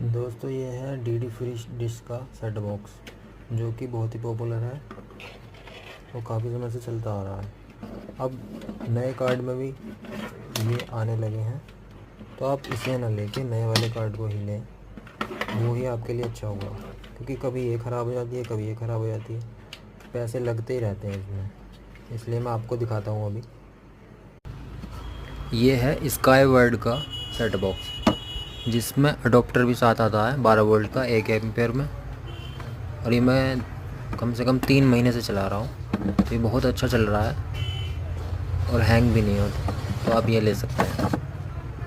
दोस्तों ये है डीडी फ्री डिश का सेट बॉक्स जो कि बहुत ही पॉपुलर है और काफ़ी समय से चलता आ रहा है। अब नए कार्ड में भी ये आने लगे हैं, तो आप इसे ना लेके नए वाले कार्ड को ही लें, वो ही आपके लिए अच्छा होगा। क्योंकि कभी ये ख़राब हो जाती है, कभी ये ख़राब हो जाती है, पैसे लगते ही रहते हैं इसमें। इसलिए मैं आपको दिखाता हूँ अभी। ये है स्काई वर्ल्ड का सेट बॉक्स जिसमें अडोप्टर भी साथ आता है 12 वोल्ट का 1 एम्पेयर में, और ये मैं कम से कम 3 महीने से चला रहा हूँ। तो ये बहुत अच्छा चल रहा है और हैंग भी नहीं होता, तो आप ये ले सकते हैं।